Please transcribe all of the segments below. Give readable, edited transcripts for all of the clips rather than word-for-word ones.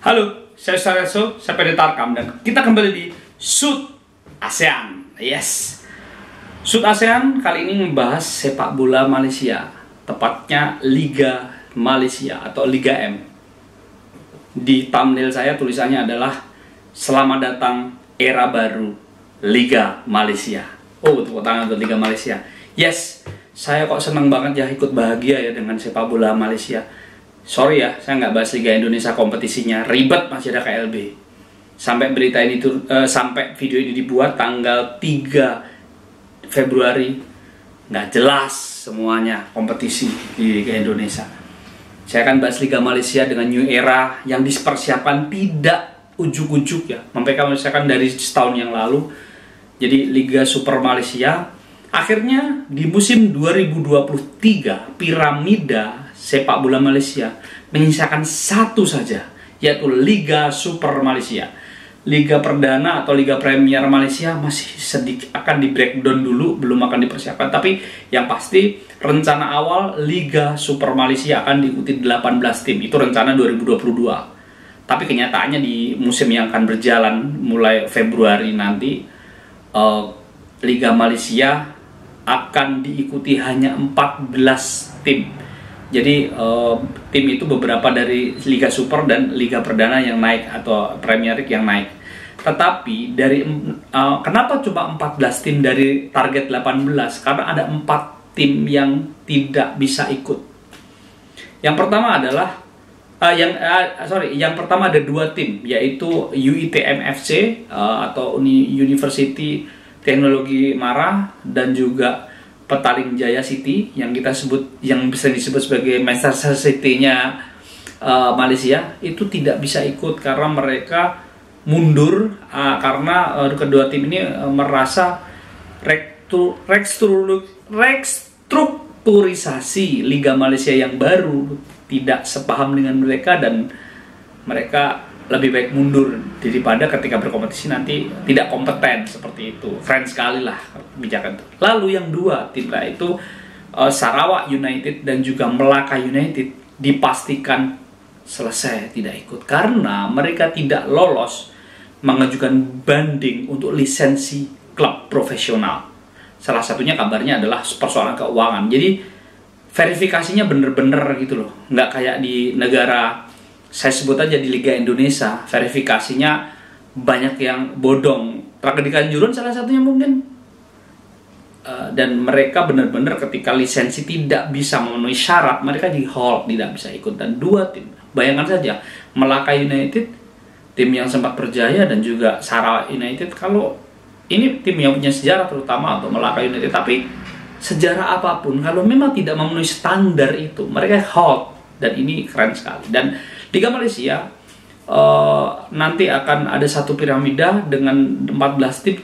Halo, saya Sareso, saya Pede Tarkam, dan kita kembali di Shoot ASEAN. Yes, Shoot ASEAN kali ini membahas sepak bola Malaysia, tepatnya Liga Malaysia atau Liga M. Di thumbnail saya tulisannya adalah Selamat datang era baru Liga Malaysia. Oh, tepuk tangan untuk Liga Malaysia. Yes, saya kok senang banget ya, ikut bahagia ya dengan sepak bola Malaysia. Sorry ya, saya nggak bahas Liga Indonesia, kompetisinya ribet, masih ada KLB. Sampai berita ini sampai video ini dibuat tanggal 3 Februari, nggak jelas semuanya kompetisi di Liga Indonesia. Saya akan bahas Liga Malaysia dengan new era yang dipersiapkan tidak ujuk-ujuk ya. Mereka misalkan dari setahun yang lalu. Jadi Liga Super Malaysia akhirnya di musim 2023 piramida sepak bola Malaysia menyisakan satu saja, yaitu Liga Super Malaysia. Liga Perdana atau Liga Premier Malaysia masih sedikit akan di breakdown dulu, belum akan dipersiapkan. Tapi yang pasti rencana awal Liga Super Malaysia akan diikuti 18 tim. Itu rencana 2022. Tapi kenyataannya di musim yang akan berjalan mulai Februari nanti, Liga Malaysia akan diikuti hanya 14 tim. Jadi tim itu beberapa dari Liga Super dan Liga Perdana yang naik atau Premier League yang naik. Tetapi dari kenapa cuma 14 tim dari target 18? Karena ada 4 tim yang tidak bisa ikut. Yang pertama adalah yang pertama ada 2 tim, yaitu UiTM FC atau University Teknologi Mara dan juga Petaling Jaya City yang bisa disebut sebagai Manchester City-nya Malaysia, itu tidak bisa ikut karena mereka mundur karena kedua tim ini merasa restrukturisasi Liga Malaysia yang baru tidak sepaham dengan mereka dan mereka lebih baik mundur daripada ketika berkompetisi nanti tidak kompeten seperti itu. Keren sekali lah kebijakan itu. Lalu yang 2 tim itu Sarawak United dan juga Melaka United dipastikan selesai tidak ikut karena mereka tidak lolos mengajukan banding untuk lisensi klub profesional. Salah satunya kabarnya adalah persoalan keuangan. Jadi verifikasinya bener-bener gitu loh, nggak kayak di negara saya sebut aja di Liga Indonesia, verifikasinya banyak yang bodong. Tragedi Kanjuruhan salah satunya mungkin. Dan mereka benar-benar ketika lisensi tidak bisa memenuhi syarat, mereka di hold, tidak bisa ikut. Dan 2 tim, bayangkan saja, Melaka United, tim yang sempat berjaya, dan juga Sarawak United. Kalau ini tim yang punya sejarah terutama untuk Melaka United, tapi sejarah apapun, kalau memang tidak memenuhi standar itu, mereka hold. Dan ini keren sekali. Dan Liga Malaysia nanti akan ada satu piramida dengan 14 tim.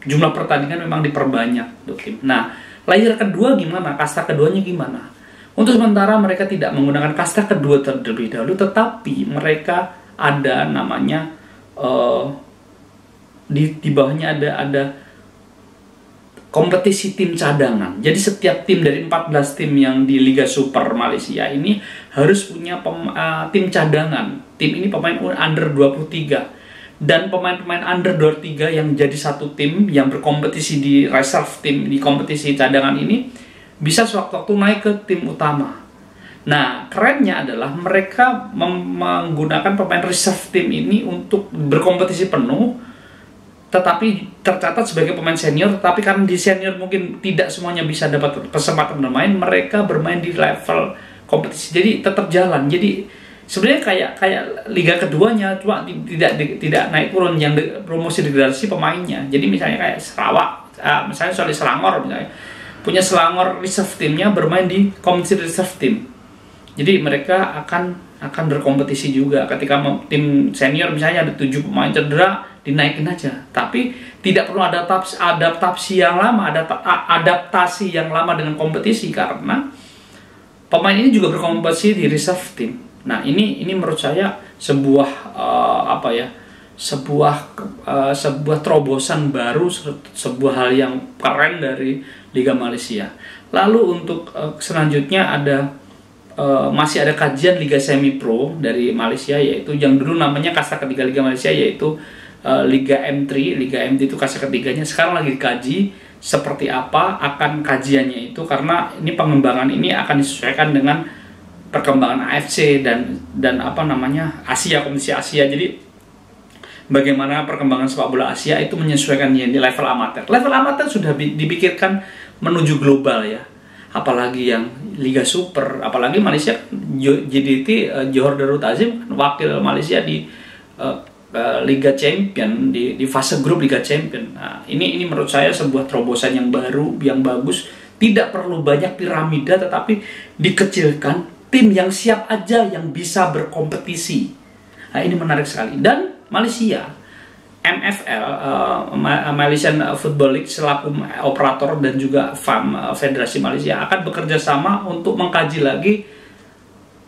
Jumlah pertandingan memang diperbanyak untuk tim. Nah, layer kedua gimana? Kasta keduanya gimana? Untuk sementara mereka tidak menggunakan kasta kedua terlebih dahulu, tetapi mereka ada namanya di bawahnya ada kompetisi tim cadangan. Jadi setiap tim dari 14 tim yang di Liga Super Malaysia ini harus punya tim cadangan. Tim ini pemain under 23. Dan pemain-pemain under 23 yang jadi satu tim yang berkompetisi di reserve tim di kompetisi cadangan ini bisa sewaktu-waktu naik ke tim utama. Nah, kerennya adalah mereka menggunakan pemain reserve tim ini untuk berkompetisi penuh, tetapi tercatat sebagai pemain senior. Tetapi karena di senior mungkin tidak semuanya bisa dapat kesempatan bermain, mereka bermain di level kompetisi, jadi tetap jalan. Jadi sebenarnya kayak liga keduanya, cuma tidak naik turun, yang promosi degradasi pemainnya. Jadi misalnya kayak Sarawak, misalnya soal Selangor misalnya punya Selangor reserve timnya bermain di kompetisi reserve tim. Jadi mereka akan berkompetisi juga. Ketika tim senior misalnya ada 7 pemain cedera, dinaikin aja. Tapi tidak perlu adaptasi yang lama dengan kompetisi karena pemain ini juga berkompetisi di reserve team. Nah, ini menurut saya sebuah sebuah terobosan baru, sebuah hal yang keren dari Liga Malaysia. Lalu untuk selanjutnya ada masih ada kajian Liga Semi Pro dari Malaysia, yaitu yang dulu namanya kasta ketiga Liga Malaysia, yaitu Liga M3. Liga M3 itu kasta ketiganya, sekarang lagi dikaji seperti apa akan kajiannya itu, karena ini pengembangan ini akan disesuaikan dengan perkembangan AFC dan apa namanya Asia, Komisi Asia. Jadi bagaimana perkembangan sepak bola Asia itu menyesuaikan di level amatir. Level amatir sudah dipikirkan menuju global ya. Apalagi yang Liga Super, apalagi Malaysia JDT Johor Darul Ta'zim wakil Malaysia di Liga Champion, di fase grup Liga Champion. Nah, ini menurut saya sebuah terobosan yang baru, yang bagus. Tidak perlu banyak piramida, tetapi dikecilkan tim yang siap aja yang bisa berkompetisi. Nah, ini menarik sekali. Dan Malaysia, MFL, Malaysian Football League selaku operator dan juga FAM, Federasi Malaysia, akan bekerja sama untuk mengkaji lagi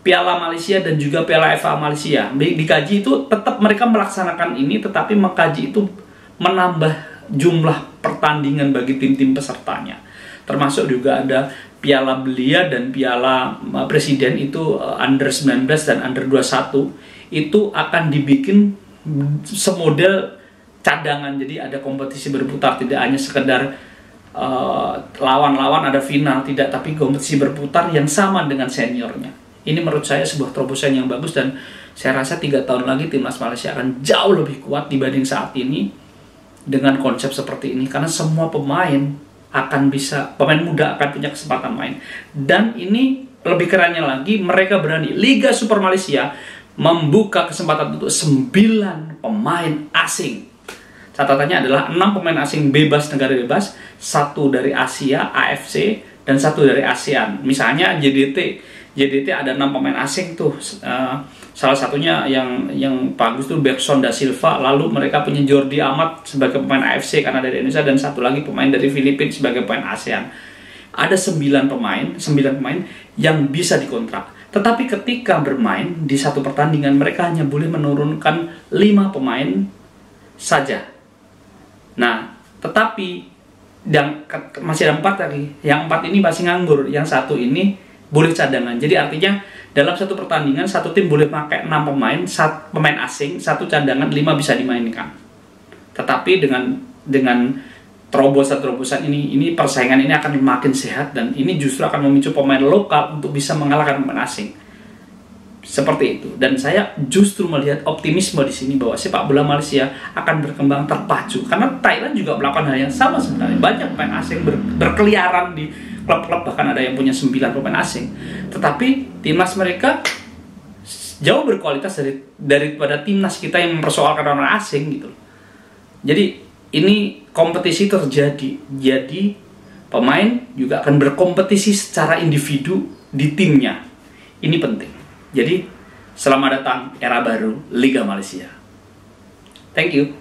Piala Malaysia dan juga Piala FA Malaysia. Dikaji itu tetap mereka melaksanakan ini, tetapi mengkaji itu menambah jumlah pertandingan bagi tim-tim pesertanya. Termasuk juga ada Piala Belia dan Piala Presiden itu under 19 dan under 21 itu akan dibikin semodel cadangan. Jadi ada kompetisi berputar, tidak hanya sekedar lawan-lawan ada final, tidak, tapi kompetisi berputar yang sama dengan seniornya. Ini menurut saya sebuah terobosan yang bagus, dan saya rasa 3 tahun lagi timnas Malaysia akan jauh lebih kuat dibanding saat ini dengan konsep seperti ini, karena semua pemain akan bisa, pemain muda akan punya kesempatan main. Dan ini lebih kerennya lagi, mereka berani, Liga Super Malaysia membuka kesempatan untuk 9 pemain asing. Catatannya adalah 6 pemain asing bebas, negara bebas, 1 dari Asia, AFC, dan 1 dari ASEAN. Misalnya JDT ada 6 pemain asing tuh, salah satunya yang bagus tuh Bergson da Silva, lalu mereka punya Jordi Amat sebagai pemain AFC karena dari Indonesia, dan 1 lagi pemain dari Filipina sebagai pemain ASEAN. Ada 9 pemain yang bisa dikontrak. Tetapi ketika bermain di satu pertandingan, mereka hanya boleh menurunkan 5 pemain saja. Nah, tetapi masih ada 4 lagi. Yang 4 ini masih nganggur, yang 1 ini boleh cadangan. Jadi artinya dalam satu pertandingan satu tim boleh pakai 6 pemain, 1 pemain asing, 1 cadangan, 5 bisa dimainkan. Tetapi dengan terobosan ini persaingan ini akan makin sehat, dan ini justru akan memicu pemain lokal untuk bisa mengalahkan pemain asing. Seperti itu. Dan saya justru melihat optimisme di sini bahwa sepak bola Malaysia akan berkembang terpacu, karena Thailand juga melakukan hal yang sama sebenarnya. Banyak pemain asing berkeliaran di klub-klub, bahkan ada yang punya 9 pemain asing. Tetapi timnas mereka jauh berkualitas daripada timnas kita yang mempersoalkan orang asing gitu. Jadi ini kompetisi terjadi. Jadi pemain juga akan berkompetisi secara individu di timnya. Ini penting. Jadi selamat datang era baru Liga Malaysia. Thank you.